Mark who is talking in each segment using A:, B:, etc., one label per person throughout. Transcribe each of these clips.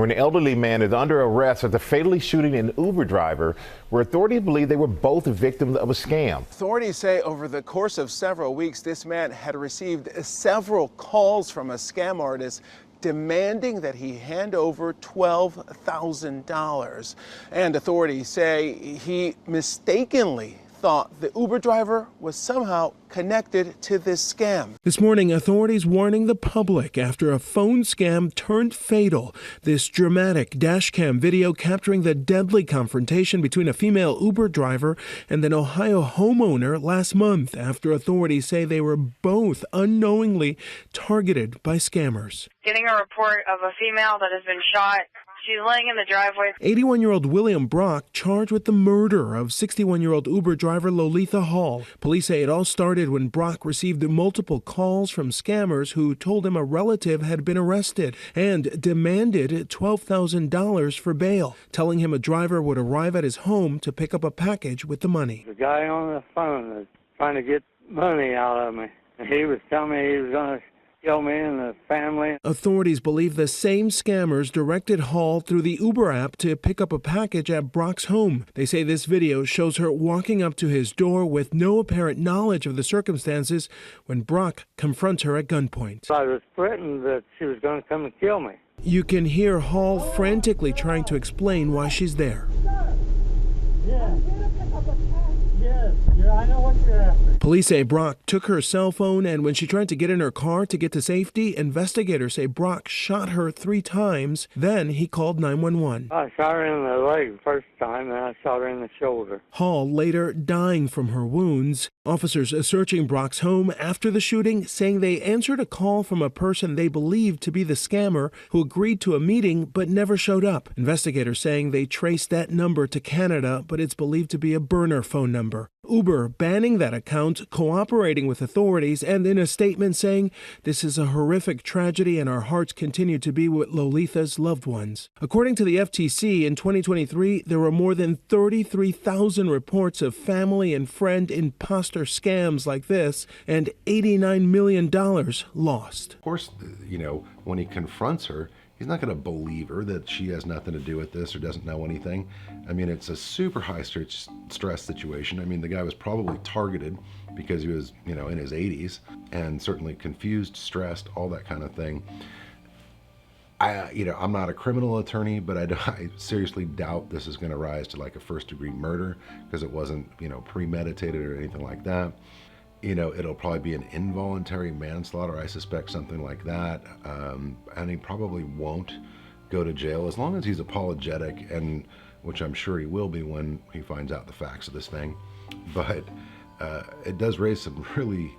A: An elderly man is under arrest after fatally shooting an Uber driver, where authorities believe they were both victims of a scam.
B: Authorities say over the course of several weeks, this man had received several calls from a scam artist demanding that he hand over $12,000. And authorities say he mistakenly thought the Uber driver was somehow connected to this scam.
C: This morning, authorities warning the public after a phone scam turned fatal. This dramatic dashcam video capturing the deadly confrontation between a female Uber driver and an Ohio homeowner last month after authorities say they were both unknowingly targeted by scammers.
D: Getting a report of a female that has been shot. She's laying in the driveway.
C: 81-year-old William Brock charged with the murder of 61-year-old Uber driver Loletha Hall. Police say it all started when Brock received multiple calls from scammers who told him a relative had been arrested and demanded $12,000 for bail, telling him a driver would arrive at his home to pick up a package with the money.
E: The guy on the phone was trying to get money out of me. He was telling me he was going to kill me and the family.
C: Authorities believe the same scammers directed Hall through the Uber app to pick up a package at Brock's home. They say this video shows her walking up to his door with no apparent knowledge of the circumstances when Brock confronts her at gunpoint.
E: I was threatened that she was going to come and kill me.
C: You can hear Hall frantically trying to explain why she's there.
E: Yes, I know what you're after.
C: Police say Brock took her cell phone, and when she tried to get in her car to get to safety, investigators say Brock shot her 3 times. Then he called 911.
E: I shot her in the leg first time, and I shot her in the shoulder.
C: Hall later dying from her wounds. Officers searching Brock's home after the shooting, saying they answered a call from a person they believed to be the scammer who agreed to a meeting but never showed up. Investigators saying they traced that number to Canada, but it's believed to be a burner phone number. Uber banning that account, cooperating with authorities, and in a statement saying, "This is a horrific tragedy and our hearts continue to be with Loletha's loved ones." According to the FTC, in 2023, there were more than 33,000 reports of family and friend imposter scams like this, and $89 million lost.
F: Of course, when he confronts her, he's not going to believe her that she has nothing to do with this or doesn't know anything. I mean, it's a super high stress situation. I mean, the guy was probably targeted because he was, in his 80s and certainly confused, stressed, all that kind of thing. I'm not a criminal attorney, but I seriously doubt this is going to rise to like a first-degree murder because it wasn't, premeditated or anything like that. It'll probably be an involuntary manslaughter. I suspect something like that. And he probably won't go to jail as long as he's apologetic, and which I'm sure he will be when he finds out the facts of this thing. But it does raise some really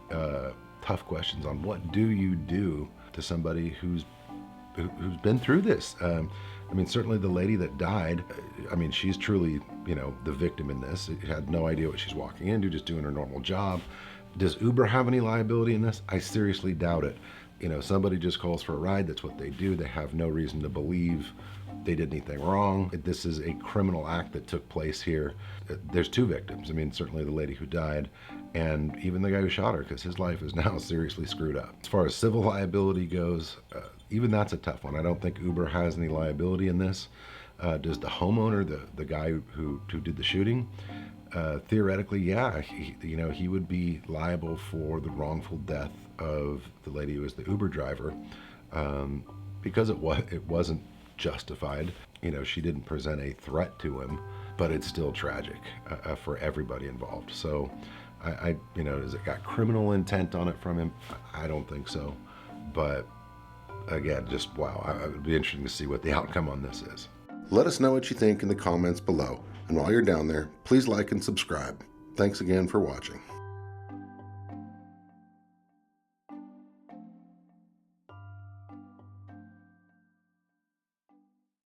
F: tough questions on what do you do to somebody who's been through this. Certainly the lady that died, she's truly, the victim in this. She had no idea what she's walking into, just doing her normal job. Does Uber have any liability in this? I seriously doubt it. Somebody just calls for a ride, that's what they do. They have no reason to believe they did anything wrong. This is a criminal act that took place here. There's 2 victims. Certainly the lady who died and even the guy who shot her, because his life is now seriously screwed up. As far as civil liability goes, even that's a tough one. I don't think Uber has any liability in this. Does the homeowner, the guy who did the shooting, theoretically, yeah, he would be liable for the wrongful death of the lady who was the Uber driver, because it wasn't justified. She didn't present a threat to him, but it's still tragic for everybody involved. So, has it got criminal intent on it from him? I don't think so, but again, just wow, it would be interesting to see what the outcome on this is.
G: Let us know what you think in the comments below. And while you're down there, please like and subscribe. Thanks again for watching.